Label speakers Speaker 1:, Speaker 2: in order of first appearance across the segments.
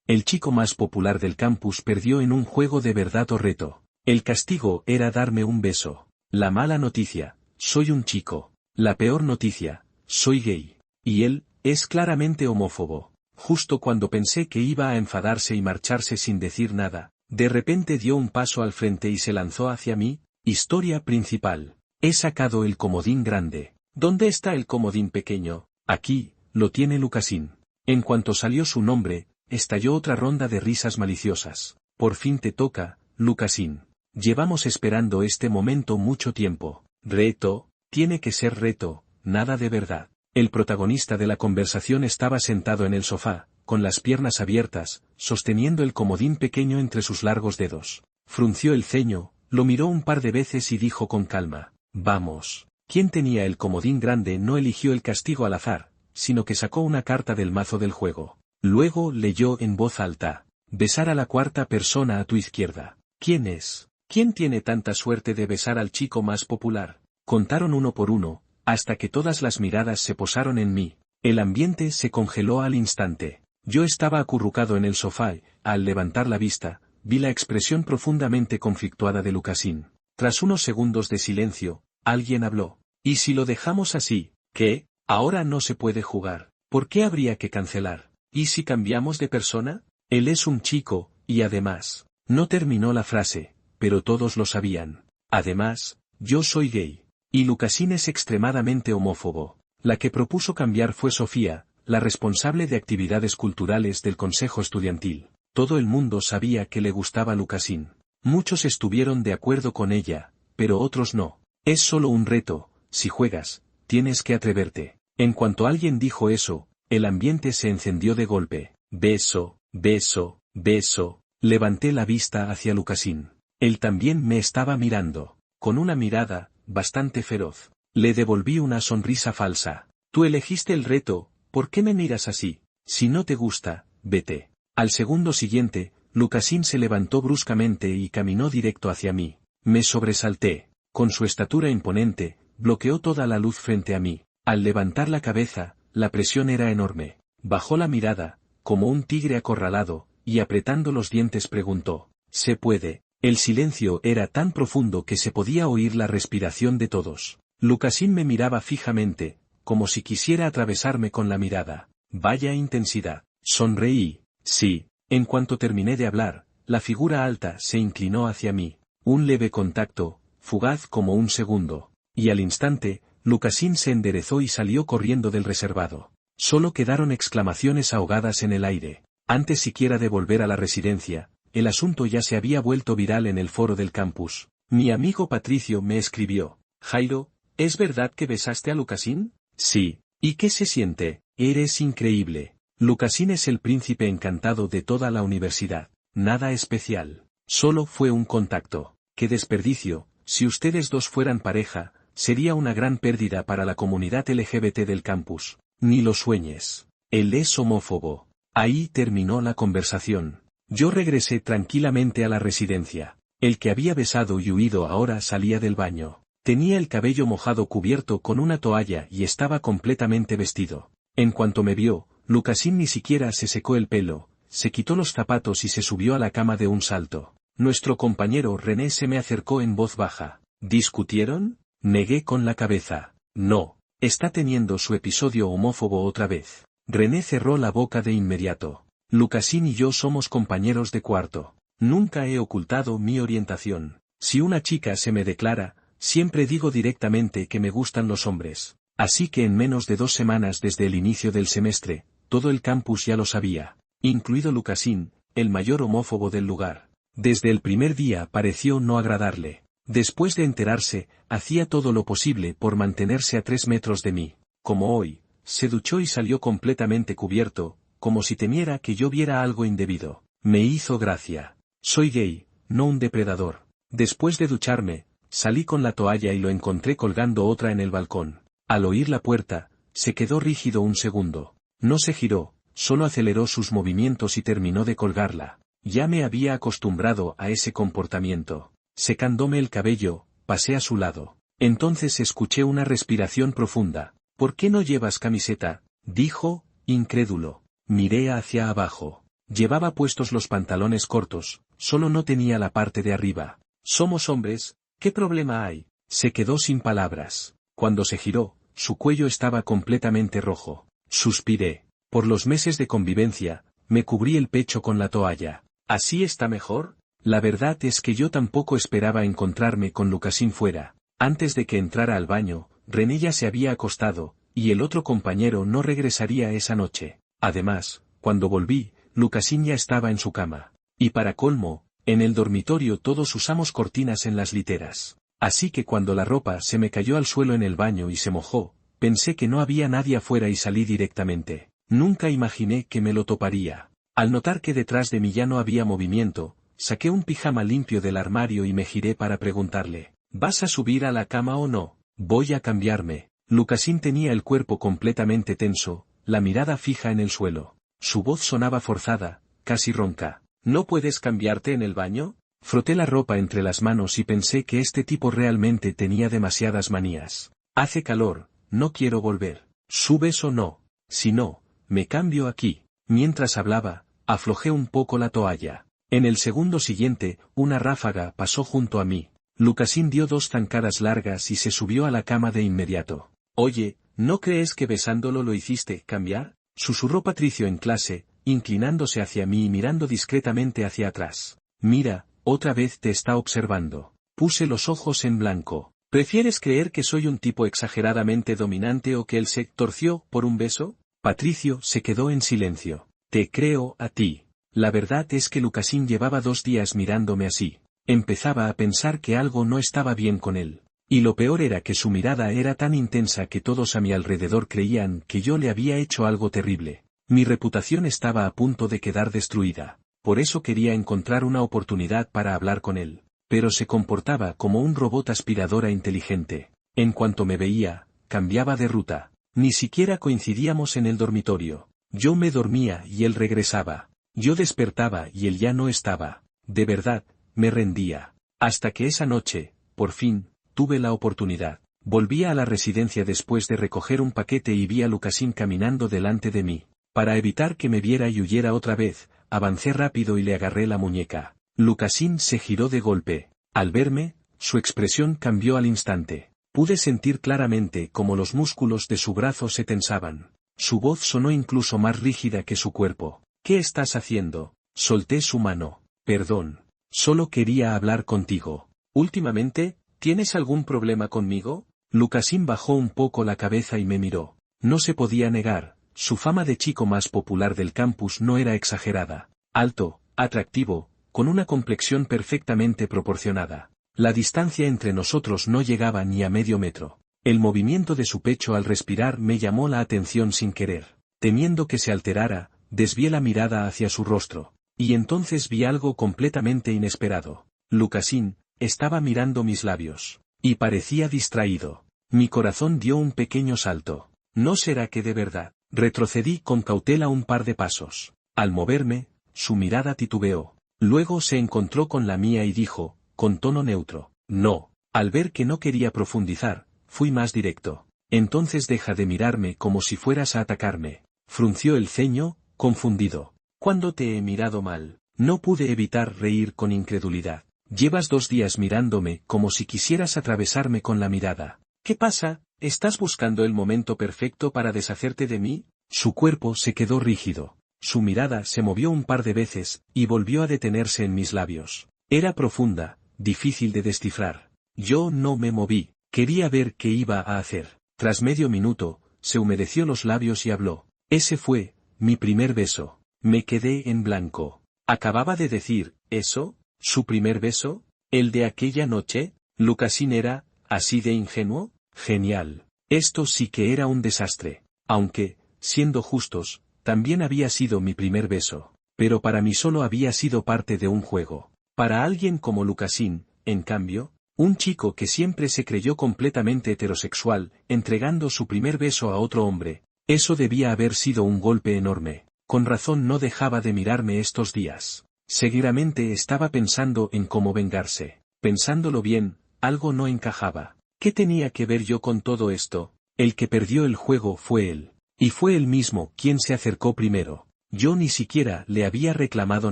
Speaker 1: El chico más popular del campus perdió en un juego de verdad o reto. El castigo era darme un beso. La mala noticia, soy un chico. La peor noticia, soy gay. Y él, es claramente homófobo. Justo cuando pensé que iba a enfadarse y marcharse sin decir nada, de repente dio un paso al frente y se lanzó hacia mí. Historia principal. He sacado el comodín grande. ¿Dónde está el comodín pequeño? Aquí, lo tiene Lucasín. En cuanto salió su nombre, estalló otra ronda de risas maliciosas. Por fin te toca, Lucasín. Llevamos esperando este momento mucho tiempo. Reto, tiene que ser reto, nada de verdad. El protagonista de la conversación estaba sentado en el sofá, con las piernas abiertas, sosteniendo el comodín pequeño entre sus largos dedos. Frunció el ceño, lo miró un par de veces y dijo con calma, vamos. Quien tenía el comodín grande no eligió el castigo al azar, sino que sacó una carta del mazo del juego. Luego leyó en voz alta, besar a la cuarta persona a tu izquierda. ¿Quién es? ¿Quién tiene tanta suerte de besar al chico más popular? Contaron uno por uno, hasta que todas las miradas se posaron en mí. El ambiente se congeló al instante. Yo estaba acurrucado en el sofá y, al levantar la vista, vi la expresión profundamente conflictuada de Lucasín. Tras unos segundos de silencio, alguien habló. ¿Y si lo dejamos así? ¿Qué? Ahora no se puede jugar. ¿Por qué habría que cancelar? ¿Y si cambiamos de persona? Él es un chico, y además... No terminó la frase, pero todos lo sabían. Además, yo soy gay. Y Lucasín es extremadamente homófobo. La que propuso cambiar fue Sofía, la responsable de actividades culturales del consejo estudiantil. Todo el mundo sabía que le gustaba Lucasín. Muchos estuvieron de acuerdo con ella, pero otros no. Es solo un reto, si juegas, tienes que atreverte. En cuanto alguien dijo eso, el ambiente se encendió de golpe. Beso, beso, beso. Levanté la vista hacia Lucasín. Él también me estaba mirando, con una mirada, bastante feroz. Le devolví una sonrisa falsa. Tú elegiste el reto, ¿por qué me miras así? Si no te gusta, vete. Al segundo siguiente, Lucasín se levantó bruscamente y caminó directo hacia mí. Me sobresalté. Con su estatura imponente, bloqueó toda la luz frente a mí. Al levantar la cabeza, la presión era enorme. Bajó la mirada, como un tigre acorralado, y apretando los dientes preguntó, ¿se puede? El silencio era tan profundo que se podía oír la respiración de todos. Lucasín me miraba fijamente, como si quisiera atravesarme con la mirada. Vaya intensidad. Sonreí. Sí. En cuanto terminé de hablar, la figura alta se inclinó hacia mí. Un leve contacto, fugaz como un segundo. Y al instante, Lucasín se enderezó y salió corriendo del reservado. Solo quedaron exclamaciones ahogadas en el aire. Antes siquiera de volver a la residencia, el asunto ya se había vuelto viral en el foro del campus. Mi amigo Patricio me escribió, Jairo, ¿es verdad que besaste a Lucasín? Sí. ¿Y qué se siente? Eres increíble. Lucasín es el príncipe encantado de toda la universidad. Nada especial. Solo fue un contacto. ¡Qué desperdicio! Si ustedes dos fueran pareja, sería una gran pérdida para la comunidad LGBT del campus. Ni lo sueñes. Él es homófobo. Ahí terminó la conversación. Yo regresé tranquilamente a la residencia. El que había besado y huido ahora salía del baño. Tenía el cabello mojado cubierto con una toalla y estaba completamente vestido. En cuanto me vio, Lucasín ni siquiera se secó el pelo, se quitó los zapatos y se subió a la cama de un salto. Nuestro compañero René se me acercó en voz baja. ¿Discutieron? Negué con la cabeza. No, está teniendo su episodio homófobo otra vez. René cerró la boca de inmediato. Lucasín y yo somos compañeros de cuarto. Nunca he ocultado mi orientación. Si una chica se me declara, siempre digo directamente que me gustan los hombres. Así que en menos de 2 semanas desde el inicio del semestre, todo el campus ya lo sabía. Incluido Lucasín, el mayor homófobo del lugar. Desde el primer día pareció no agradarle. Después de enterarse, hacía todo lo posible por mantenerse a 3 metros de mí. Como hoy. Se duchó y salió completamente cubierto, como si temiera que yo viera algo indebido. Me hizo gracia. Soy gay, no un depredador. Después de ducharme, salí con la toalla y lo encontré colgando otra en el balcón. Al oír la puerta, se quedó rígido un segundo. No se giró, solo aceleró sus movimientos y terminó de colgarla. Ya me había acostumbrado a ese comportamiento. Secándome el cabello, pasé a su lado. Entonces escuché una respiración profunda. ¿Por qué no llevas camiseta? Dijo, incrédulo. Miré hacia abajo. Llevaba puestos los pantalones cortos, solo no tenía la parte de arriba. Somos hombres, ¿qué problema hay? Se quedó sin palabras. Cuando se giró, su cuello estaba completamente rojo. Suspiré. Por los meses de convivencia, me cubrí el pecho con la toalla. ¿Así está mejor? La verdad es que yo tampoco esperaba encontrarme con Lukaszyn fuera. Antes de que entrara al baño, René ya se había acostado, y el otro compañero no regresaría esa noche. Además, cuando volví, Lukaszyn ya estaba en su cama. Y para colmo, en el dormitorio todos usamos cortinas en las literas. Así que cuando la ropa se me cayó al suelo en el baño y se mojó, pensé que no había nadie afuera y salí directamente. Nunca imaginé que me lo toparía. Al notar que detrás de mí ya no había movimiento, saqué un pijama limpio del armario y me giré para preguntarle, ¿vas a subir a la cama o no? Voy a cambiarme. Lukaszyn tenía el cuerpo completamente tenso, la mirada fija en el suelo. Su voz sonaba forzada, casi ronca. ¿No puedes cambiarte en el baño? Froté la ropa entre las manos y pensé que este tipo realmente tenía demasiadas manías. Hace calor, no quiero volver. ¿Subes o no? Si no, me cambio aquí. Mientras hablaba, aflojé un poco la toalla. En el segundo siguiente, una ráfaga pasó junto a mí. Lukaszyn dio 2 zancadas largas y se subió a la cama de inmediato. Oye, ¿no crees que besándolo lo hiciste cambiar? Susurró Patricio en clase, inclinándose hacia mí y mirando discretamente hacia atrás. Mira, otra vez te está observando. Puse los ojos en blanco. ¿Prefieres creer que soy un tipo exageradamente dominante o que él se torció por un beso? Patricio se quedó en silencio. Te creo a ti. La verdad es que Lukaszyn llevaba 2 días mirándome así. Empezaba a pensar que algo no estaba bien con él. Y lo peor era que su mirada era tan intensa que todos a mi alrededor creían que yo le había hecho algo terrible. Mi reputación estaba a punto de quedar destruida. Por eso quería encontrar una oportunidad para hablar con él. Pero se comportaba como un robot aspiradora inteligente. En cuanto me veía, cambiaba de ruta. Ni siquiera coincidíamos en el dormitorio. Yo me dormía y él regresaba. Yo despertaba y él ya no estaba. De verdad, me rendía. Hasta que esa noche, por fin, tuve la oportunidad. Volví a la residencia después de recoger un paquete y vi a Lukaszyn caminando delante de mí. Para evitar que me viera y huyera otra vez, avancé rápido y le agarré la muñeca. Lukaszyn se giró de golpe. Al verme, su expresión cambió al instante. Pude sentir claramente cómo los músculos de su brazo se tensaban. Su voz sonó incluso más rígida que su cuerpo. ¿Qué estás haciendo? Solté su mano. Perdón. Solo quería hablar contigo. Últimamente, ¿tienes algún problema conmigo? Lukaszyn bajó un poco la cabeza y me miró. No se podía negar, su fama de chico más popular del campus no era exagerada. Alto, atractivo, con una complexión perfectamente proporcionada. La distancia entre nosotros no llegaba ni a medio metro. El movimiento de su pecho al respirar me llamó la atención sin querer. Temiendo que se alterara, desvié la mirada hacia su rostro. Y entonces vi algo completamente inesperado. Lukaszyn estaba mirando mis labios. Y parecía distraído. Mi corazón dio un pequeño salto. ¿No será que de verdad? Retrocedí con cautela un par de pasos. Al moverme, su mirada titubeó. Luego se encontró con la mía y dijo, con tono neutro, no. Al ver que no quería profundizar, fui más directo. Entonces deja de mirarme como si fueras a atacarme. Frunció el ceño, confundido. ¿Cuándo te he mirado mal? No pude evitar reír con incredulidad. Llevas 2 días mirándome como si quisieras atravesarme con la mirada. ¿Qué pasa? ¿Estás buscando el momento perfecto para deshacerte de mí? Su cuerpo se quedó rígido. Su mirada se movió un par de veces, y volvió a detenerse en mis labios. Era profunda, difícil de descifrar. Yo no me moví, quería ver qué iba a hacer. Tras medio minuto, se humedeció los labios y habló. Ese fue mi primer beso. Me quedé en blanco. ¿Acababa de decir, eso? ¿Su primer beso? ¿El de aquella noche? ¿Lukaszyn era, así de ingenuo? Genial. Esto sí que era un desastre. Aunque, siendo justos, también había sido mi primer beso. Pero para mí solo había sido parte de un juego. Para alguien como Lukaszyn, en cambio, un chico que siempre se creyó completamente heterosexual, entregando su primer beso a otro hombre, eso debía haber sido un golpe enorme. Con razón no dejaba de mirarme estos días. Seguidamente estaba pensando en cómo vengarse. Pensándolo bien, algo no encajaba. ¿Qué tenía que ver yo con todo esto? El que perdió el juego fue él. Y fue él mismo quien se acercó primero. Yo ni siquiera le había reclamado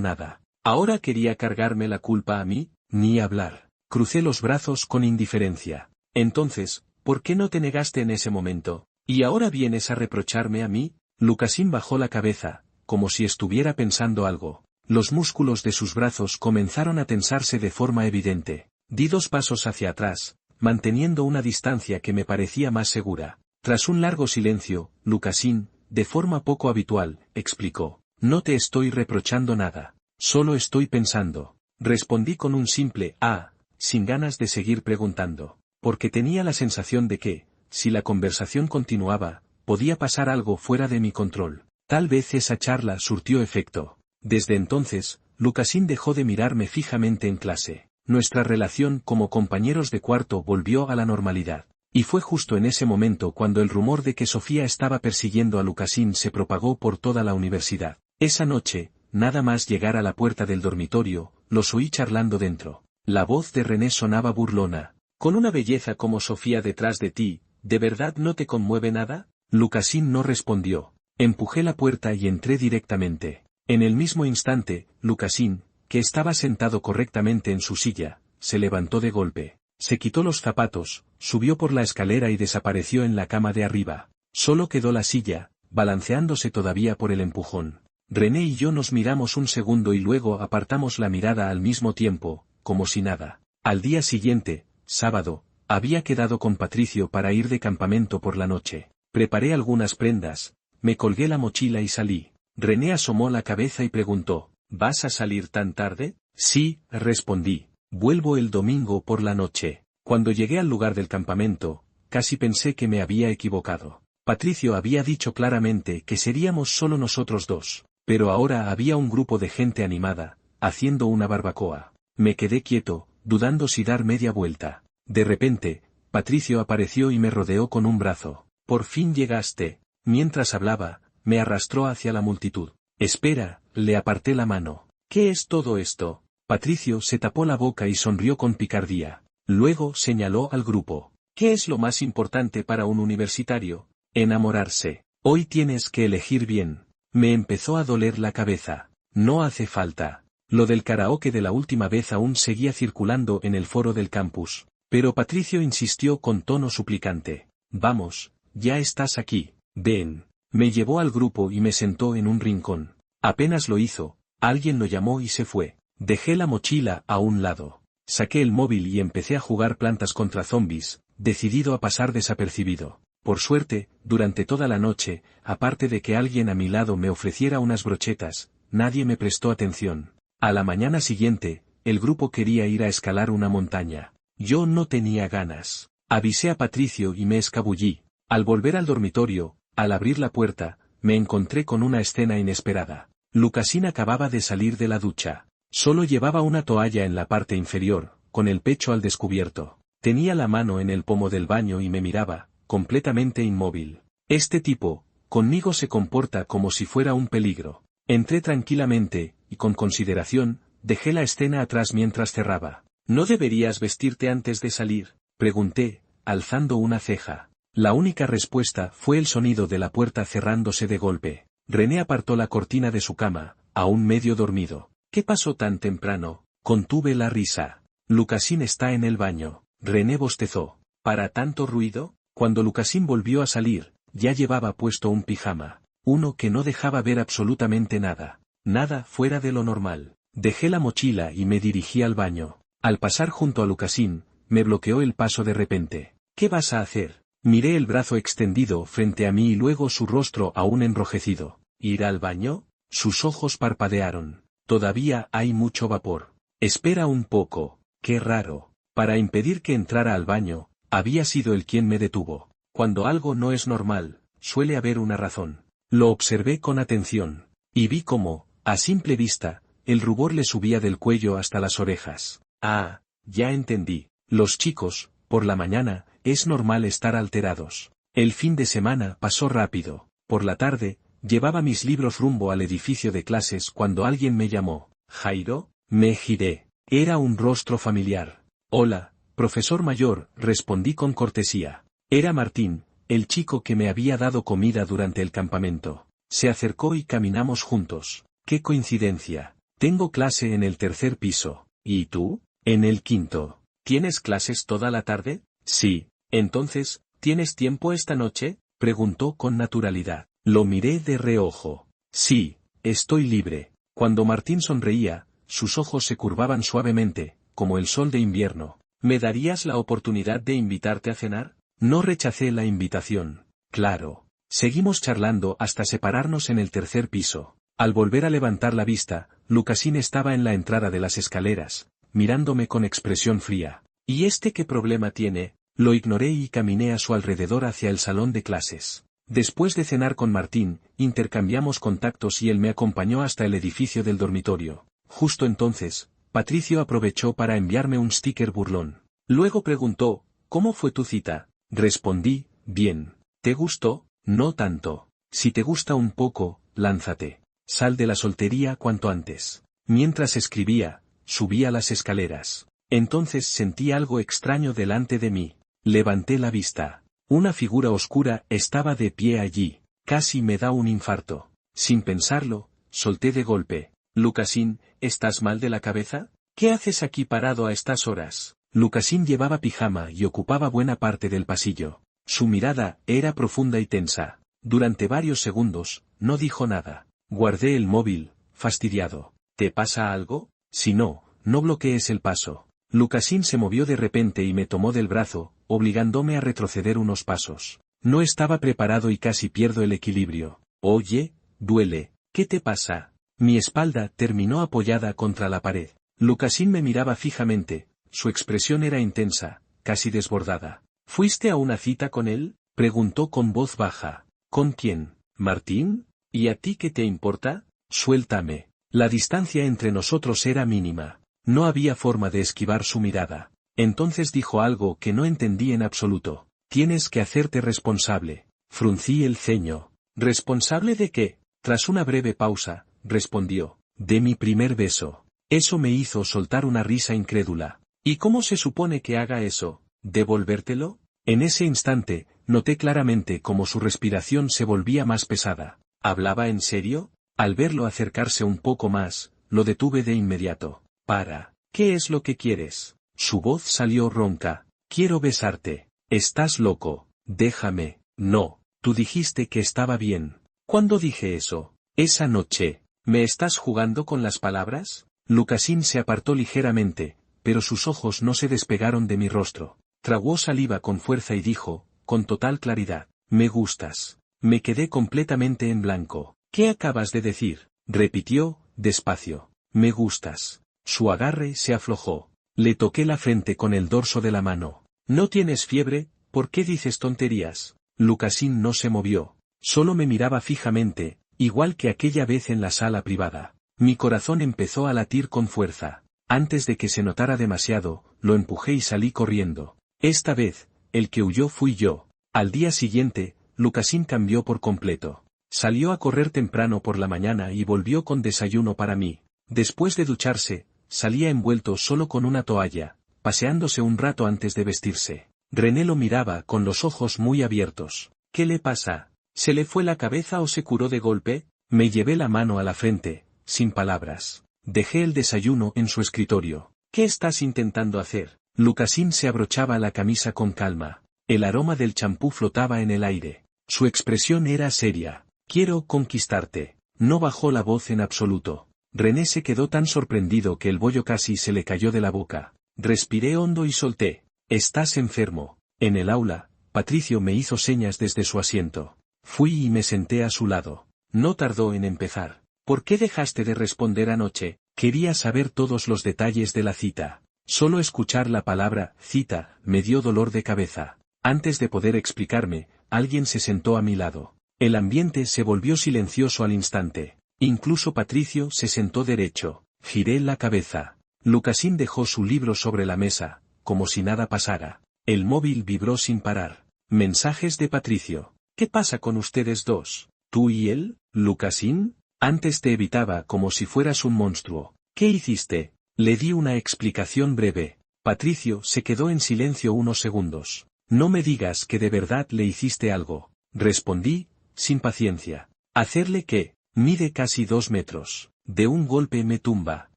Speaker 1: nada. ¿Ahora quería cargarme la culpa a mí? Ni hablar. Crucé los brazos con indiferencia. Entonces, ¿por qué no te negaste en ese momento? ¿Y ahora vienes a reprocharme a mí? Lucasin bajó la cabeza, como si estuviera pensando algo. Los músculos de sus brazos comenzaron a tensarse de forma evidente. Di 2 pasos hacia atrás, manteniendo una distancia que me parecía más segura. Tras un largo silencio, Lucasin, de forma poco habitual, explicó: no te estoy reprochando nada. Solo estoy pensando. Respondí con un simple «ah», sin ganas de seguir preguntando, porque tenía la sensación de que, si la conversación continuaba, podía pasar algo fuera de mi control. Tal vez esa charla surtió efecto. Desde entonces, Lucasin dejó de mirarme fijamente en clase. Nuestra relación como compañeros de cuarto volvió a la normalidad. Y fue justo en ese momento cuando el rumor de que Sofía estaba persiguiendo a Lucasin se propagó por toda la universidad. Esa noche, nada más llegar a la puerta del dormitorio, los oí charlando dentro. La voz de René sonaba burlona. «Con una belleza como Sofía detrás de ti, ¿de verdad no te conmueve nada?» Lucasin no respondió. Empujé la puerta y entré directamente. En el mismo instante, Lucasin, que estaba sentado correctamente en su silla, se levantó de golpe. Se quitó los zapatos, subió por la escalera y desapareció en la cama de arriba. Solo quedó la silla, balanceándose todavía por el empujón. René y yo nos miramos un segundo y luego apartamos la mirada al mismo tiempo, como si nada. Al día siguiente, sábado, había quedado con Patricio para ir de campamento por la noche. Preparé algunas prendas, me colgué la mochila y salí. René asomó la cabeza y preguntó: ¿vas a salir tan tarde? Sí, respondí. Vuelvo el domingo por la noche. Cuando llegué al lugar del campamento, casi pensé que me había equivocado. Patricio había dicho claramente que seríamos solo nosotros dos. Pero ahora había un grupo de gente animada, haciendo una barbacoa. Me quedé quieto, dudando si dar media vuelta. De repente, Patricio apareció y me rodeó con un brazo. «Por fin llegaste». Mientras hablaba, me arrastró hacia la multitud. «Espera», le aparté la mano. «¿Qué es todo esto?» Patricio se tapó la boca y sonrió con picardía. Luego señaló al grupo. «¿Qué es lo más importante para un universitario? Enamorarse. Hoy tienes que elegir bien». Me empezó a doler la cabeza. No hace falta. Lo del karaoke de la última vez aún seguía circulando en el foro del campus. Pero Patricio insistió con tono suplicante. «Vamos, ya estás aquí. Ven». Me llevó al grupo y me sentó en un rincón. Apenas lo hizo, alguien lo llamó y se fue. Dejé la mochila a un lado. Saqué el móvil y empecé a jugar Plantas contra Zombies, decidido a pasar desapercibido. Por suerte, durante toda la noche, aparte de que alguien a mi lado me ofreciera unas brochetas, nadie me prestó atención. A la mañana siguiente, el grupo quería ir a escalar una montaña. Yo no tenía ganas. Avisé a Patricio y me escabullí. Al volver al dormitorio, al abrir la puerta, me encontré con una escena inesperada. Lucasin acababa de salir de la ducha. Solo llevaba una toalla en la parte inferior, con el pecho al descubierto. Tenía la mano en el pomo del baño y me miraba, completamente inmóvil. Este tipo, conmigo se comporta como si fuera un peligro. Entré tranquilamente, y con consideración, dejé la escena atrás mientras cerraba. ¿No deberías vestirte antes de salir?, pregunté, alzando una ceja. La única respuesta fue el sonido de la puerta cerrándose de golpe. René apartó la cortina de su cama, aún medio dormido. ¿Qué pasó tan temprano? Contuve la risa. Lucasin está en el baño. René bostezó. ¿Para tanto ruido? Cuando Lucasin volvió a salir, ya llevaba puesto un pijama. Uno que no dejaba ver absolutamente nada. Nada fuera de lo normal. Dejé la mochila y me dirigí al baño. Al pasar junto a Lucasin, me bloqueó el paso de repente. ¿Qué vas a hacer? Miré el brazo extendido frente a mí y luego su rostro aún enrojecido. ¿Ir al baño? Sus ojos parpadearon. Todavía hay mucho vapor. Espera un poco. Qué raro. Para impedir que entrara al baño, había sido él quien me detuvo. Cuando algo no es normal, suele haber una razón. Lo observé con atención. Y vi cómo, a simple vista, el rubor le subía del cuello hasta las orejas. Ah, ya entendí. Los chicos, por la mañana, es normal estar alterados. El fin de semana pasó rápido. Por la tarde, llevaba mis libros rumbo al edificio de clases cuando alguien me llamó. «¿Jairo?» Me giré. Era un rostro familiar. «Hola, profesor mayor», respondí con cortesía. Era Martín, el chico que me había dado comida durante el campamento. Se acercó y caminamos juntos. ¡Qué coincidencia! Tengo clase en el tercer piso. ¿Y tú? En el quinto. ¿Tienes clases toda la tarde? Sí. Entonces, ¿tienes tiempo esta noche? Preguntó con naturalidad. Lo miré de reojo. Sí, estoy libre. Cuando Martín sonreía, sus ojos se curvaban suavemente, como el sol de invierno. ¿Me darías la oportunidad de invitarte a cenar? No rechacé la invitación. Claro. Seguimos charlando hasta separarnos en el tercer piso. Al volver a levantar la vista, Lucasín estaba en la entrada de las escaleras, mirándome con expresión fría. ¿Y este qué problema tiene? Lo ignoré y caminé a su alrededor hacia el salón de clases. Después de cenar con Martín, intercambiamos contactos y él me acompañó hasta el edificio del dormitorio. Justo entonces, Patricio aprovechó para enviarme un sticker burlón. Luego preguntó, ¿cómo fue tu cita? Respondí, bien. ¿Te gustó? No tanto. Si te gusta un poco, lánzate. Sal de la soltería cuanto antes. Mientras escribía, subía las escaleras. Entonces sentí algo extraño delante de mí. Levanté la vista. Una figura oscura estaba de pie allí. Casi me da un infarto. Sin pensarlo, solté de golpe. Lucasín, ¿estás mal de la cabeza? ¿Qué haces aquí parado a estas horas? Lucasín llevaba pijama y ocupaba buena parte del pasillo. Su mirada era profunda y tensa. Durante varios segundos, no dijo nada. Guardé el móvil, fastidiado. ¿Te pasa algo? Si no, no bloquees el paso. Lucasín se movió de repente y me tomó del brazo, obligándome a retroceder unos pasos. No estaba preparado y casi pierdo el equilibrio. Oye, duele. ¿Qué te pasa? Mi espalda terminó apoyada contra la pared. Lucasín me miraba fijamente, su expresión era intensa, casi desbordada. ¿Fuiste a una cita con él? Preguntó con voz baja. ¿Con quién? ¿Martín? ¿Y a ti qué te importa? Suéltame. La distancia entre nosotros era mínima. No había forma de esquivar su mirada. Entonces dijo algo que no entendí en absoluto. Tienes que hacerte responsable. Fruncí el ceño. ¿Responsable de qué? Tras una breve pausa, respondió. De mi primer beso. Eso me hizo soltar una risa incrédula. ¿Y cómo se supone que haga eso? ¿Devolvértelo? En ese instante, noté claramente cómo su respiración se volvía más pesada. ¿Hablaba en serio? Al verlo acercarse un poco más, lo detuve de inmediato. Para. ¿Qué es lo que quieres? Su voz salió ronca. Quiero besarte. Estás loco. Déjame. No. Tú dijiste que estaba bien. ¿Cuándo dije eso? Esa noche. ¿Me estás jugando con las palabras? Lucasín se apartó ligeramente, pero sus ojos no se despegaron de mi rostro. Tragó saliva con fuerza y dijo, con total claridad, me gustas. Me quedé completamente en blanco. ¿Qué acabas de decir? Repitió, despacio. Me gustas. Su agarre se aflojó. Le toqué la frente con el dorso de la mano. ¿No tienes fiebre? ¿Por qué dices tonterías? Lucasín no se movió. Solo me miraba fijamente, igual que aquella vez en la sala privada. Mi corazón empezó a latir con fuerza. Antes de que se notara demasiado, lo empujé y salí corriendo. Esta vez, el que huyó fui yo. Al día siguiente, Lucasín cambió por completo. Salió a correr temprano por la mañana y volvió con desayuno para mí. Después de ducharse, salía envuelto solo con una toalla, paseándose un rato antes de vestirse. René lo miraba con los ojos muy abiertos. ¿Qué le pasa? ¿Se le fue la cabeza o se curó de golpe? Me llevé la mano a la frente, sin palabras. Dejé el desayuno en su escritorio. ¿Qué estás intentando hacer? Lucasín se abrochaba la camisa con calma. El aroma del champú flotaba en el aire. Su expresión era seria. Quiero conquistarte. No bajó la voz en absoluto. René se quedó tan sorprendido que el bollo casi se le cayó de la boca. Respiré hondo y solté. Estás enfermo. En el aula, Patricio me hizo señas desde su asiento. Fui y me senté a su lado. No tardó en empezar. ¿Por qué dejaste de responder anoche? Quería saber todos los detalles de la cita. Solo escuchar la palabra cita me dio dolor de cabeza. Antes de poder explicarme, alguien se sentó a mi lado. El ambiente se volvió silencioso al instante. Incluso Patricio se sentó derecho. Giré la cabeza. Lucasín dejó su libro sobre la mesa, como si nada pasara. El móvil vibró sin parar. Mensajes de Patricio. ¿Qué pasa con ustedes dos? ¿Tú y él, Lucasín? Antes te evitaba como si fueras un monstruo. ¿Qué hiciste? Le di una explicación breve. Patricio se quedó en silencio unos segundos. No me digas que de verdad le hiciste algo. Respondí, sin paciencia. ¿Hacerle qué? Mide casi 2 metros. De un golpe me tumba.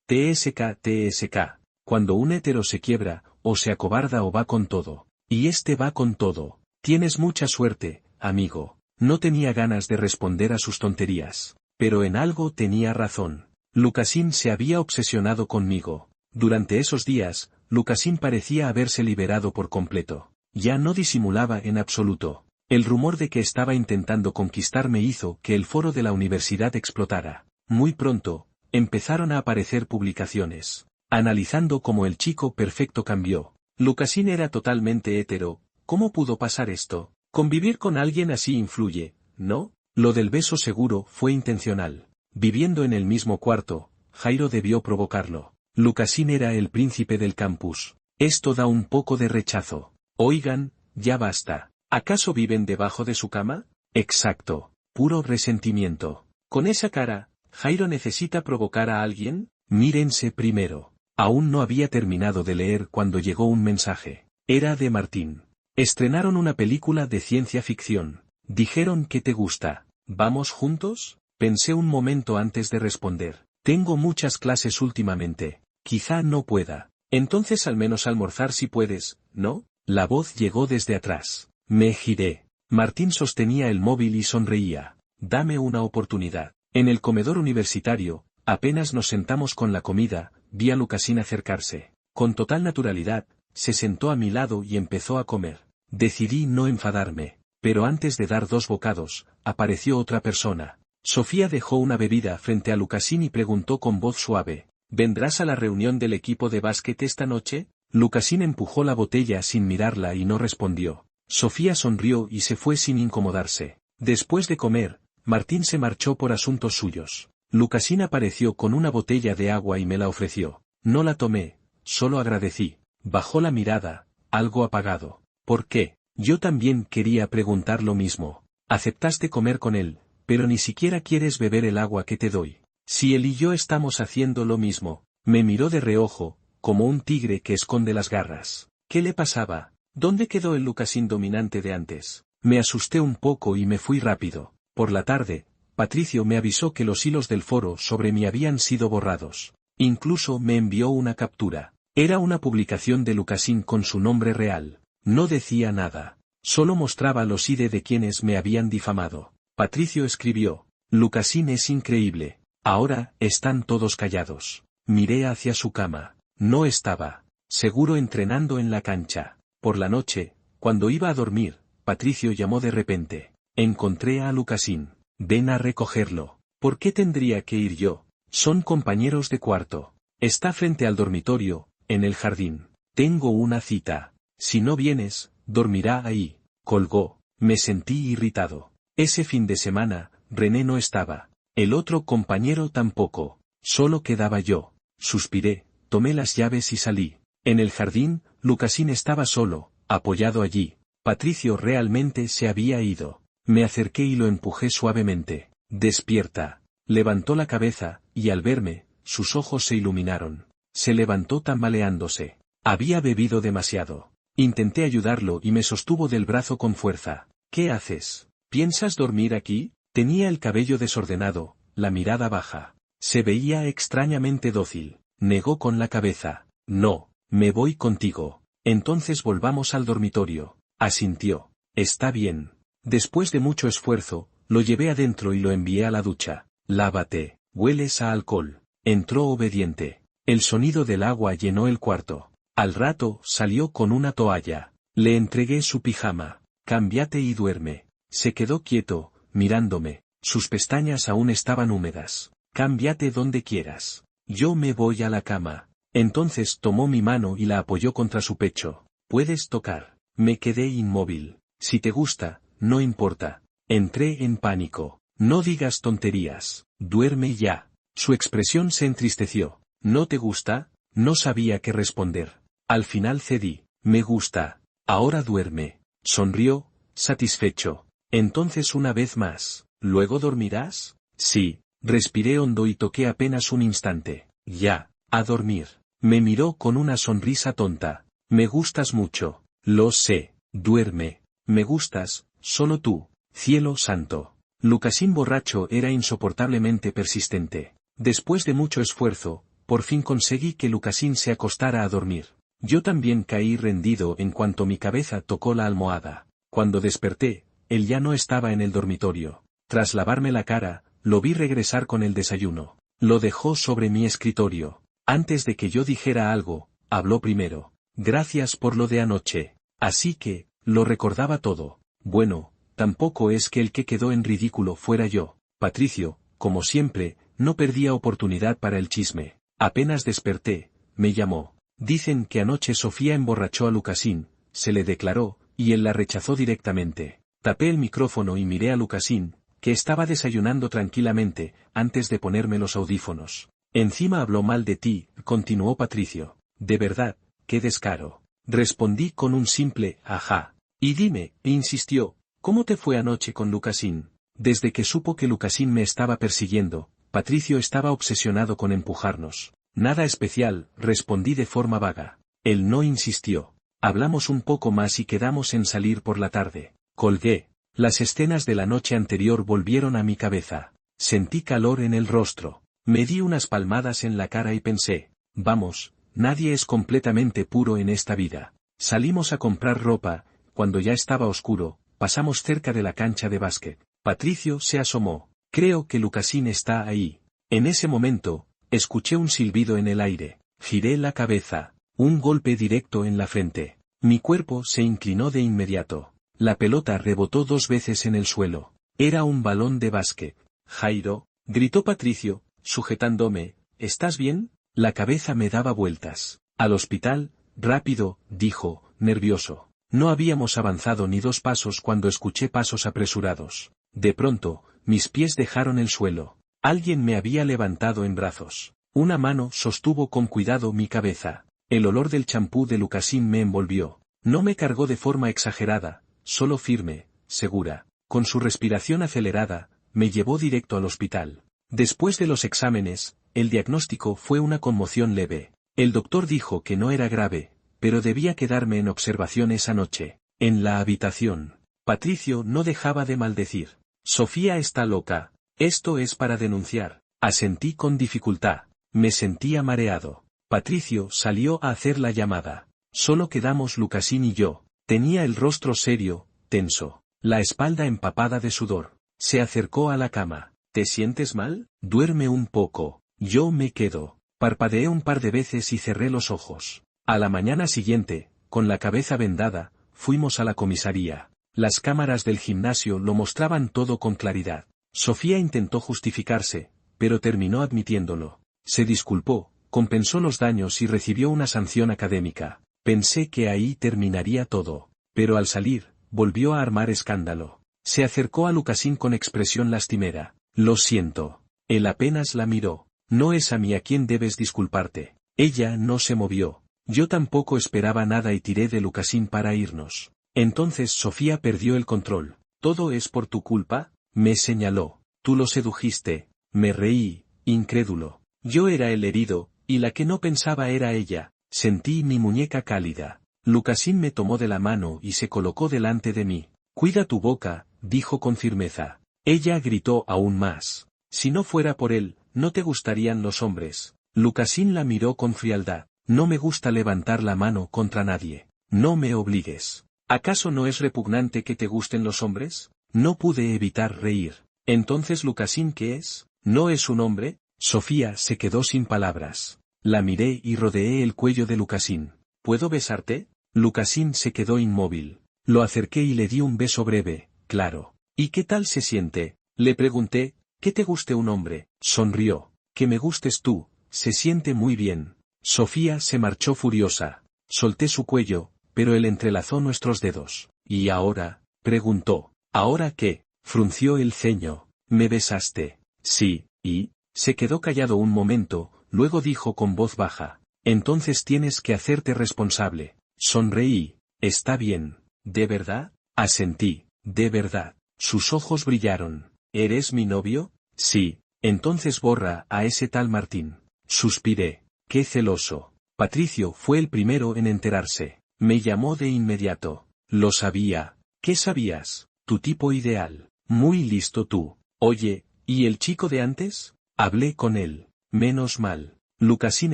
Speaker 1: TSK. Cuando un hétero se quiebra, o se acobarda o va con todo. Y este va con todo. Tienes mucha suerte, amigo. No tenía ganas de responder a sus tonterías. Pero en algo tenía razón. Lucasin se había obsesionado conmigo. Durante esos días, Lucasin parecía haberse liberado por completo. Ya no disimulaba en absoluto. El rumor de que estaba intentando conquistarme hizo que el foro de la universidad explotara. Muy pronto, empezaron a aparecer publicaciones, analizando cómo el chico perfecto cambió. Lucasin era totalmente hétero. ¿Cómo pudo pasar esto? Convivir con alguien así influye, ¿no? Lo del beso seguro fue intencional. Viviendo en el mismo cuarto, Jairo debió provocarlo. Lucasin era el príncipe del campus. Esto da un poco de rechazo. Oigan, ya basta. ¿Acaso viven debajo de su cama? Exacto. Puro resentimiento. Con esa cara, ¿Jairo necesita provocar a alguien? Mírense primero. Aún no había terminado de leer cuando llegó un mensaje. Era de Martín. Estrenaron una película de ciencia ficción. Dijeron que te gusta. ¿Vamos juntos? Pensé un momento antes de responder. Tengo muchas clases últimamente. Quizá no pueda. Entonces al menos almorzar si puedes, ¿no? La voz llegó desde atrás. Me giré. Martín sostenía el móvil y sonreía. Dame una oportunidad. En el comedor universitario, apenas nos sentamos con la comida, vi a Lucasin acercarse. Con total naturalidad, se sentó a mi lado y empezó a comer. Decidí no enfadarme, pero antes de dar 2 bocados, apareció otra persona. Sofía dejó una bebida frente a Lucasin y preguntó con voz suave, ¿vendrás a la reunión del equipo de básquet esta noche? Lucasin empujó la botella sin mirarla y no respondió. Sofía sonrió y se fue sin incomodarse. Después de comer, Martín se marchó por asuntos suyos. Lucasin apareció con una botella de agua y me la ofreció. No la tomé, solo agradecí. Bajó la mirada, algo apagado. ¿Por qué? Yo también quería preguntar lo mismo. Aceptaste comer con él, pero ni siquiera quieres beber el agua que te doy. Si él y yo estamos haciendo lo mismo. Me miró de reojo, como un tigre que esconde las garras. ¿Qué le pasaba? ¿Dónde quedó el Lucasin dominante de antes? Me asusté un poco y me fui rápido. Por la tarde, Patricio me avisó que los hilos del foro sobre mí habían sido borrados. Incluso me envió una captura. Era una publicación de Lucasin con su nombre real. No decía nada. Solo mostraba los ID de quienes me habían difamado. Patricio escribió, Lucasin es increíble. Ahora, están todos callados. Miré hacia su cama. No estaba. Seguro entrenando en la cancha. Por la noche, cuando iba a dormir, Patricio llamó de repente. Encontré a Lucasin. Ven a recogerlo. ¿Por qué tendría que ir yo? Son compañeros de cuarto. Está frente al dormitorio, en el jardín. Tengo una cita. Si no vienes, dormirá ahí. Colgó. Me sentí irritado. Ese fin de semana, René no estaba. El otro compañero tampoco. Solo quedaba yo. Suspiré, tomé las llaves y salí. En el jardín, Lucasin estaba solo, apoyado allí. Patricio realmente se había ido. Me acerqué y lo empujé suavemente. Despierta. Levantó la cabeza, y al verme, sus ojos se iluminaron. Se levantó tambaleándose. Había bebido demasiado. Intenté ayudarlo y me sostuvo del brazo con fuerza. ¿Qué haces? ¿Piensas dormir aquí? Tenía el cabello desordenado, la mirada baja. Se veía extrañamente dócil. Negó con la cabeza. No, me voy contigo. Entonces volvamos al dormitorio. Asintió. Está bien. Después de mucho esfuerzo, lo llevé adentro y lo envié a la ducha. Lávate, hueles a alcohol. Entró obediente. El sonido del agua llenó el cuarto. Al rato salió con una toalla. Le entregué su pijama. Cámbiate y duerme. Se quedó quieto, mirándome. Sus pestañas aún estaban húmedas. Cámbiate donde quieras. Yo me voy a la cama. Entonces tomó mi mano y la apoyó contra su pecho. Puedes tocar. Me quedé inmóvil. Si te gusta, no importa. Entré en pánico. No digas tonterías. Duerme ya. Su expresión se entristeció. ¿No te gusta? No sabía qué responder. Al final cedí. Me gusta. Ahora duerme. Sonrió, satisfecho. Entonces una vez más. ¿Luego dormirás? Sí. Respiré hondo y toqué apenas un instante. Ya. A dormir. Me miró con una sonrisa tonta. Me gustas mucho. Lo sé. Duerme. Me gustas, solo tú. Cielo santo. Lucasín borracho era insoportablemente persistente. Después de mucho esfuerzo, por fin conseguí que Lucasín se acostara a dormir. Yo también caí rendido en cuanto mi cabeza tocó la almohada. Cuando desperté, él ya no estaba en el dormitorio. Tras lavarme la cara, lo vi regresar con el desayuno. Lo dejó sobre mi escritorio. Antes de que yo dijera algo, habló primero. Gracias por lo de anoche. Así que, lo recordaba todo. Bueno, tampoco es que el que quedó en ridículo fuera yo. Patricio, como siempre, no perdía oportunidad para el chisme. Apenas desperté, me llamó. Dicen que anoche Sofía emborrachó a Lucasín, se le declaró, y él la rechazó directamente. Tapé el micrófono y miré a Lucasín, que estaba desayunando tranquilamente, antes de ponerme los audífonos. Encima habló mal de ti, continuó Patricio. De verdad, qué descaro. Respondí con un simple, ajá. Y dime, insistió, ¿cómo te fue anoche con Lucasín? Desde que supo que Lucasín me estaba persiguiendo, Patricio estaba obsesionado con empujarnos. Nada especial, respondí de forma vaga. Él no insistió. Hablamos un poco más y quedamos en salir por la tarde. Colgué. Las escenas de la noche anterior volvieron a mi cabeza. Sentí calor en el rostro. Me di unas palmadas en la cara y pensé, vamos, nadie es completamente puro en esta vida. Salimos a comprar ropa, cuando ya estaba oscuro, pasamos cerca de la cancha de básquet. Patricio se asomó. Creo que Lucasín está ahí. En ese momento, escuché un silbido en el aire. Giré la cabeza. Un golpe directo en la frente. Mi cuerpo se inclinó de inmediato. La pelota rebotó 2 veces en el suelo. Era un balón de básquet. Jairo, gritó Patricio, sujetándome, ¿estás bien? La cabeza me daba vueltas. Al hospital, rápido, dijo, nervioso. No habíamos avanzado ni 2 pasos cuando escuché pasos apresurados. De pronto, mis pies dejaron el suelo. Alguien me había levantado en brazos. Una mano sostuvo con cuidado mi cabeza. El olor del champú de Lucasín me envolvió. No me cargó de forma exagerada, solo firme, segura. Con su respiración acelerada, me llevó directo al hospital. Después de los exámenes, el diagnóstico fue una conmoción leve. El doctor dijo que no era grave, pero debía quedarme en observación esa noche. En la habitación, Patricio no dejaba de maldecir. Sofía está loca. Esto es para denunciar. Asentí con dificultad. Me sentía mareado. Patricio salió a hacer la llamada. Solo quedamos Lucasín y yo. Tenía el rostro serio, tenso, la espalda empapada de sudor. Se acercó a la cama. ¿Te sientes mal? Duerme un poco. Yo me quedo. Parpadeé un par de veces y cerré los ojos. A la mañana siguiente, con la cabeza vendada, fuimos a la comisaría. Las cámaras del gimnasio lo mostraban todo con claridad. Sofía intentó justificarse, pero terminó admitiéndolo. Se disculpó, compensó los daños y recibió una sanción académica. Pensé que ahí terminaría todo. Pero al salir, volvió a armar escándalo. Se acercó a Lucasín con expresión lastimera. Lo siento. Él apenas la miró. No es a mí a quien debes disculparte. Ella no se movió. Yo tampoco esperaba nada y tiré de Lucasín para irnos. Entonces Sofía perdió el control. ¿Todo es por tu culpa? Me señaló. Tú lo sedujiste. Me reí, incrédulo. Yo era el herido, y la que no pensaba era ella. Sentí mi muñeca cálida. Lucasín me tomó de la mano y se colocó delante de mí. Cuida tu boca, dijo con firmeza. Ella gritó aún más. Si no fuera por él, no te gustarían los hombres. Lucasín la miró con frialdad. No me gusta levantar la mano contra nadie. No me obligues. ¿Acaso no es repugnante que te gusten los hombres? No pude evitar reír. Entonces Lucasín, ¿qué es? ¿No es un hombre? Sofía se quedó sin palabras. La miré y rodeé el cuello de Lucasín. ¿Puedo besarte? Lucasín se quedó inmóvil. Lo acerqué y le di un beso breve, claro. ¿Y qué tal se siente? Le pregunté, ¿qué te guste un hombre? Sonrió. Que me gustes tú, se siente muy bien. Sofía se marchó furiosa. Solté su cuello, pero él entrelazó nuestros dedos. ¿Y ahora? Preguntó. ¿Ahora qué? Frunció el ceño. ¿Me besaste? Sí, ¿y? Se quedó callado un momento, luego dijo con voz baja. Entonces tienes que hacerte responsable. Sonreí. Está bien. ¿De verdad? Asentí. De verdad. Sus ojos brillaron. ¿Eres mi novio? Sí. Entonces borra a ese tal Martín. Suspiré. Qué celoso. Patricio fue el primero en enterarse. Me llamó de inmediato. Lo sabía. ¿Qué sabías? Tu tipo ideal. Muy listo tú. Oye, ¿y el chico de antes? Hablé con él. Menos mal. Lucasín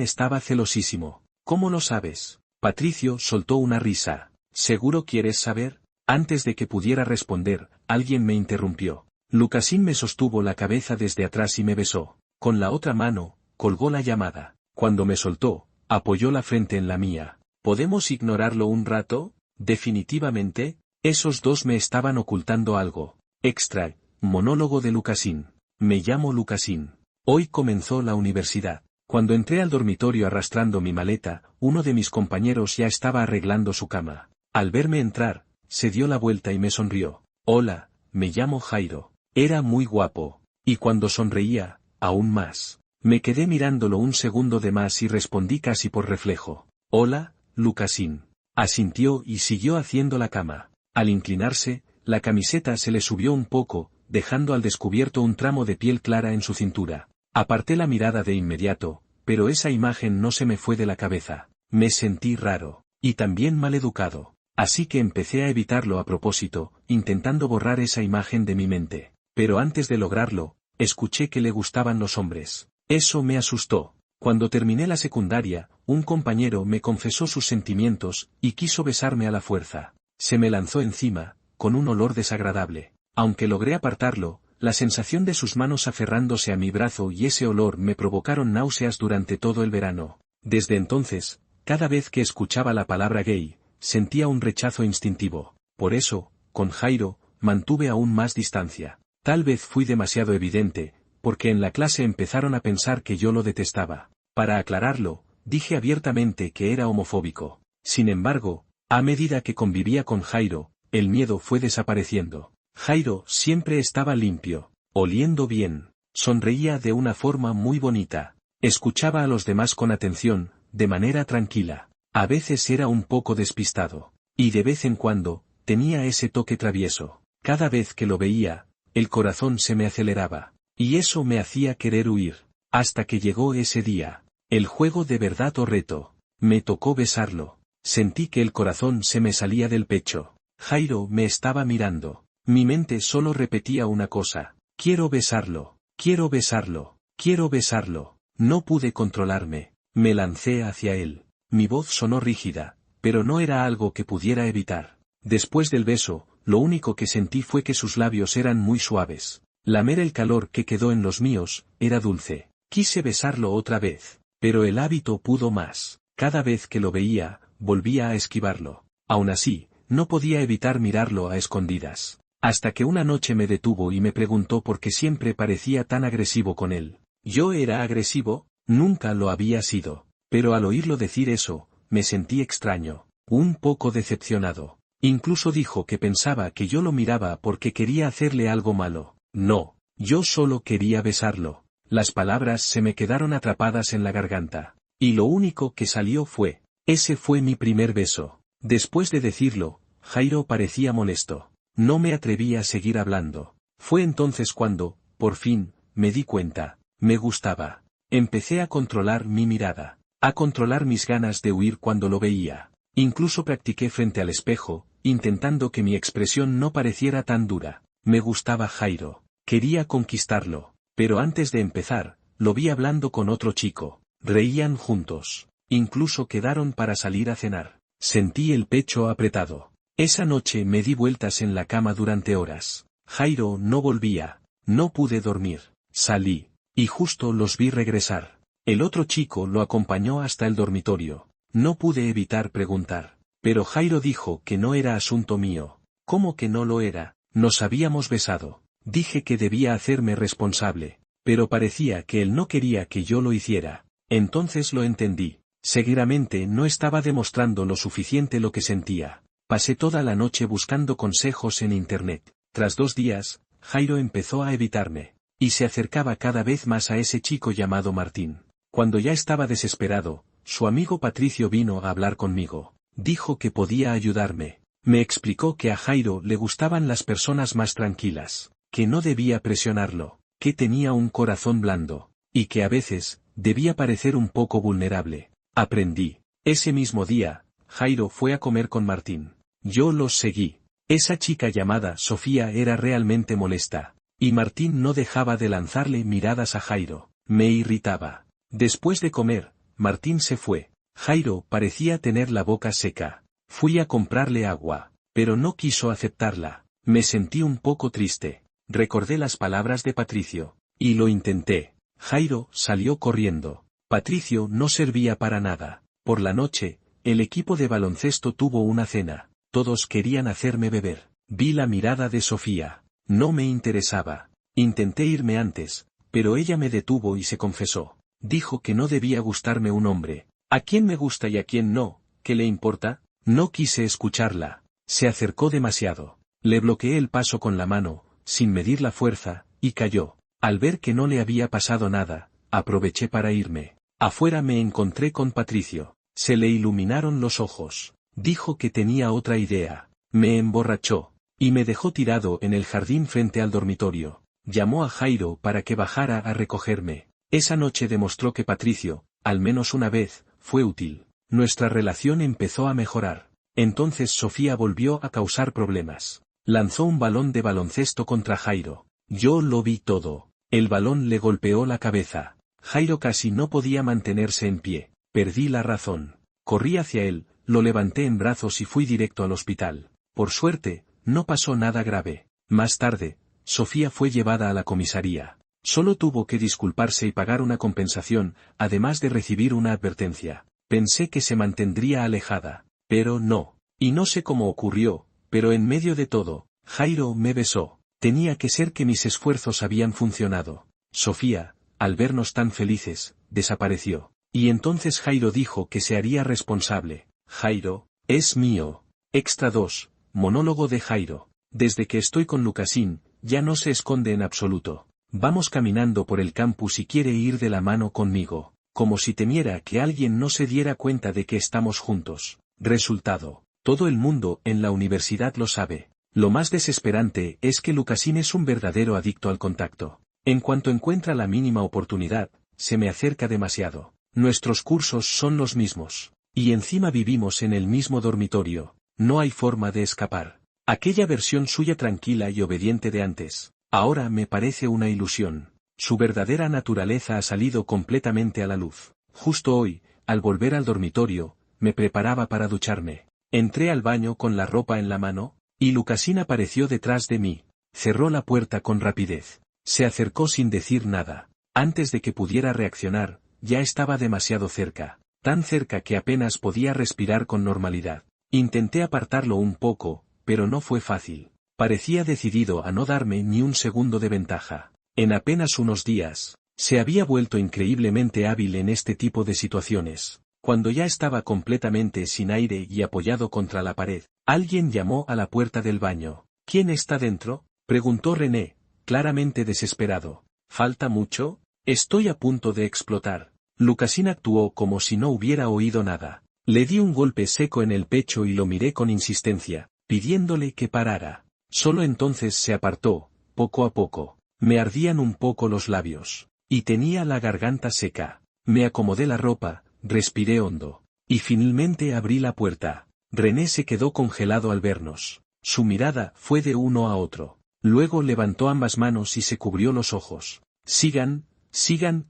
Speaker 1: estaba celosísimo. ¿Cómo lo sabes? Patricio soltó una risa. ¿Seguro quieres saber? Antes de que pudiera responder, alguien me interrumpió. Lucasín me sostuvo la cabeza desde atrás y me besó. Con la otra mano, colgó la llamada. Cuando me soltó, apoyó la frente en la mía. ¿Podemos ignorarlo un rato? Definitivamente, esos dos me estaban ocultando algo. Extra, monólogo de Lucasín. Me llamo Lucasín. Hoy comenzó la universidad. Cuando entré al dormitorio arrastrando mi maleta, uno de mis compañeros ya estaba arreglando su cama. Al verme entrar, se dio la vuelta y me sonrió. Hola, me llamo Jairo. Era muy guapo. Y cuando sonreía, aún más. Me quedé mirándolo un segundo de más y respondí casi por reflejo. Hola, Lucasín. Asintió y siguió haciendo la cama. Al inclinarse, la camiseta se le subió un poco, dejando al descubierto un tramo de piel clara en su cintura. Aparté la mirada de inmediato, pero esa imagen no se me fue de la cabeza. Me sentí raro, y también maleducado. Así que empecé a evitarlo a propósito, intentando borrar esa imagen de mi mente. Pero antes de lograrlo, escuché que le gustaban los hombres. Eso me asustó. Cuando terminé la secundaria, un compañero me confesó sus sentimientos, y quiso besarme a la fuerza. Se me lanzó encima, con un olor desagradable. Aunque logré apartarlo, la sensación de sus manos aferrándose a mi brazo y ese olor me provocaron náuseas durante todo el verano. Desde entonces, cada vez que escuchaba la palabra gay, sentía un rechazo instintivo. Por eso, con Jairo, mantuve aún más distancia. Tal vez fui demasiado evidente, porque en la clase empezaron a pensar que yo lo detestaba. Para aclararlo, dije abiertamente que era homofóbico. Sin embargo, a medida que convivía con Jairo, el miedo fue desapareciendo. Jairo siempre estaba limpio, oliendo bien, sonreía de una forma muy bonita, escuchaba a los demás con atención, de manera tranquila. A veces era un poco despistado, y de vez en cuando, tenía ese toque travieso. Cada vez que lo veía, el corazón se me aceleraba, y eso me hacía querer huir. Hasta que llegó ese día, el juego de verdad o reto. Me tocó besarlo. Sentí que el corazón se me salía del pecho. Jairo me estaba mirando. Mi mente solo repetía una cosa. Quiero besarlo, quiero besarlo, quiero besarlo. No pude controlarme. Me lancé hacia él. Mi voz sonó rígida, pero no era algo que pudiera evitar. Después del beso, lo único que sentí fue que sus labios eran muy suaves. Lamer el calor que quedó en los míos, era dulce. Quise besarlo otra vez, pero el hábito pudo más. Cada vez que lo veía, volvía a esquivarlo. Aún así, no podía evitar mirarlo a escondidas. Hasta que una noche me detuvo y me preguntó por qué siempre parecía tan agresivo con él. ¿Yo era agresivo? Nunca lo había sido. Pero al oírlo decir eso, me sentí extraño, un poco decepcionado. Incluso dijo que pensaba que yo lo miraba porque quería hacerle algo malo. No, yo solo quería besarlo. Las palabras se me quedaron atrapadas en la garganta. Y lo único que salió fue, ese fue mi primer beso. Después de decirlo, Jairo parecía molesto. No me atreví a seguir hablando. Fue entonces cuando, por fin, me di cuenta, me gustaba. Empecé a controlar mi mirada, a controlar mis ganas de huir cuando lo veía. Incluso practiqué frente al espejo, intentando que mi expresión no pareciera tan dura. Me gustaba Jairo. Quería conquistarlo. Pero antes de empezar, lo vi hablando con otro chico. Reían juntos. Incluso quedaron para salir a cenar. Sentí el pecho apretado. Esa noche me di vueltas en la cama durante horas. Jairo no volvía. No pude dormir. Salí. Y justo los vi regresar. El otro chico lo acompañó hasta el dormitorio. No pude evitar preguntar. Pero Jairo dijo que no era asunto mío. ¿Cómo que no lo era? Nos habíamos besado. Dije que debía hacerme responsable. Pero parecía que él no quería que yo lo hiciera. Entonces lo entendí. Seguramente no estaba demostrando lo suficiente lo que sentía. Pasé toda la noche buscando consejos en internet. Tras 2 días, Jairo empezó a evitarme. Y se acercaba cada vez más a ese chico llamado Martín. Cuando ya estaba desesperado, su amigo Patricio vino a hablar conmigo. Dijo que podía ayudarme. Me explicó que a Jairo le gustaban las personas más tranquilas, que no debía presionarlo, que tenía un corazón blando, y que a veces, debía parecer un poco vulnerable. Aprendí. Ese mismo día, Jairo fue a comer con Martín. Yo los seguí. Esa chica llamada Sofía era realmente molesta. Y Martín no dejaba de lanzarle miradas a Jairo. Me irritaba. Después de comer, Martín se fue. Jairo parecía tener la boca seca. Fui a comprarle agua, pero no quiso aceptarla. Me sentí un poco triste. Recordé las palabras de Patricio. Y lo intenté. Jairo salió corriendo. Patricio no servía para nada. Por la noche, el equipo de baloncesto tuvo una cena. Todos querían hacerme beber. Vi la mirada de Sofía. No me interesaba. Intenté irme antes, pero ella me detuvo y se confesó. Dijo que no debía gustarme un hombre. ¿A quién me gusta y a quién no? ¿Qué le importa? No quise escucharla. Se acercó demasiado. Le bloqueé el paso con la mano, sin medir la fuerza, y cayó. Al ver que no le había pasado nada, aproveché para irme. Afuera me encontré con Patricio. Se le iluminaron los ojos. Dijo que tenía otra idea. Me emborrachó. Y me dejó tirado en el jardín frente al dormitorio. Llamó a Jairo para que bajara a recogerme. Esa noche demostró que Patricio, al menos una vez, fue útil. Nuestra relación empezó a mejorar. Entonces Sofía volvió a causar problemas. Lanzó un balón de baloncesto contra Jairo. Yo lo vi todo. El balón le golpeó la cabeza. Jairo casi no podía mantenerse en pie. Perdí la razón. Corrí hacia él, lo levanté en brazos y fui directo al hospital. Por suerte, no pasó nada grave. Más tarde, Sofía fue llevada a la comisaría. Solo tuvo que disculparse y pagar una compensación, además de recibir una advertencia. Pensé que se mantendría alejada, pero no. Y no sé cómo ocurrió, pero en medio de todo, Jairo me besó. Tenía que ser que mis esfuerzos habían funcionado. Sofía, al vernos tan felices, desapareció. Y entonces Jairo dijo que se haría responsable. Jairo, es mío. Extra 2. Monólogo de Jairo. Desde que estoy con Lucasín, ya no se esconde en absoluto. Vamos caminando por el campus y quiere ir de la mano conmigo, como si temiera que alguien no se diera cuenta de que estamos juntos. Resultado: todo el mundo en la universidad lo sabe. Lo más desesperante es que Lucasín es un verdadero adicto al contacto. En cuanto encuentra la mínima oportunidad, se me acerca demasiado. Nuestros cursos son los mismos. Y encima vivimos en el mismo dormitorio. No hay forma de escapar. Aquella versión suya tranquila y obediente de antes, ahora me parece una ilusión. Su verdadera naturaleza ha salido completamente a la luz. Justo hoy, al volver al dormitorio, me preparaba para ducharme. Entré al baño con la ropa en la mano, y Lucasín apareció detrás de mí. Cerró la puerta con rapidez. Se acercó sin decir nada. Antes de que pudiera reaccionar, ya estaba demasiado cerca. Tan cerca que apenas podía respirar con normalidad. Intenté apartarlo un poco, pero no fue fácil. Parecía decidido a no darme ni un segundo de ventaja. En apenas unos días, se había vuelto increíblemente hábil en este tipo de situaciones. Cuando ya estaba completamente sin aire y apoyado contra la pared, alguien llamó a la puerta del baño. ¿Quién está dentro?, preguntó René, claramente desesperado. ¿Falta mucho? Estoy a punto de explotar. Lucasín actuó como si no hubiera oído nada. Le di un golpe seco en el pecho y lo miré con insistencia, pidiéndole que parara. Solo entonces se apartó, poco a poco. Me ardían un poco los labios. Y tenía la garganta seca. Me acomodé la ropa, respiré hondo. Y finalmente abrí la puerta. René se quedó congelado al vernos. Su mirada fue de uno a otro. Luego levantó ambas manos y se cubrió los ojos. Sigan,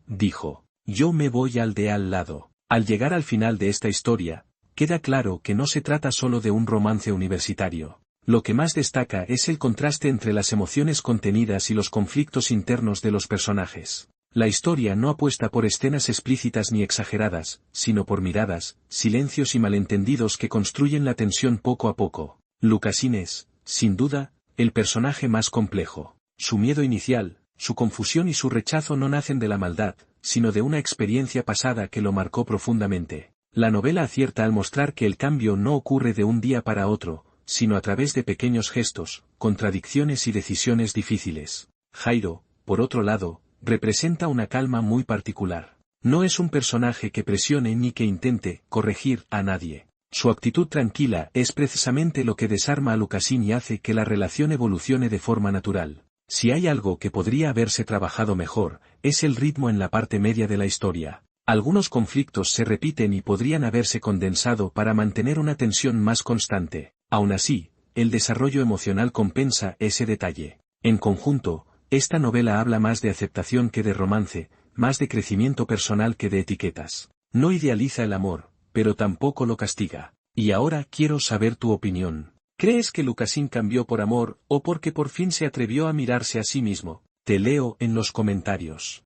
Speaker 1: dijo. Yo me voy al de al lado. Al llegar al final de esta historia, queda claro que no se trata solo de un romance universitario. Lo que más destaca es el contraste entre las emociones contenidas y los conflictos internos de los personajes. La historia no apuesta por escenas explícitas ni exageradas, sino por miradas, silencios y malentendidos que construyen la tensión poco a poco. Lucasín es, sin duda, el personaje más complejo. Su miedo inicial, su confusión y su rechazo no nacen de la maldad, sino de una experiencia pasada que lo marcó profundamente. La novela acierta al mostrar que el cambio no ocurre de un día para otro, sino a través de pequeños gestos, contradicciones y decisiones difíciles. Jairo, por otro lado, representa una calma muy particular. No es un personaje que presione ni que intente corregir a nadie. Su actitud tranquila es precisamente lo que desarma a Lucasín y hace que la relación evolucione de forma natural. Si hay algo que podría haberse trabajado mejor, es el ritmo en la parte media de la historia. Algunos conflictos se repiten y podrían haberse condensado para mantener una tensión más constante. Aún así, el desarrollo emocional compensa ese detalle. En conjunto, esta novela habla más de aceptación que de romance, más de crecimiento personal que de etiquetas. No idealiza el amor, pero tampoco lo castiga. Y ahora quiero saber tu opinión. ¿Crees que Lukaszyn cambió por amor o porque por fin se atrevió a mirarse a sí mismo? Te leo en los comentarios.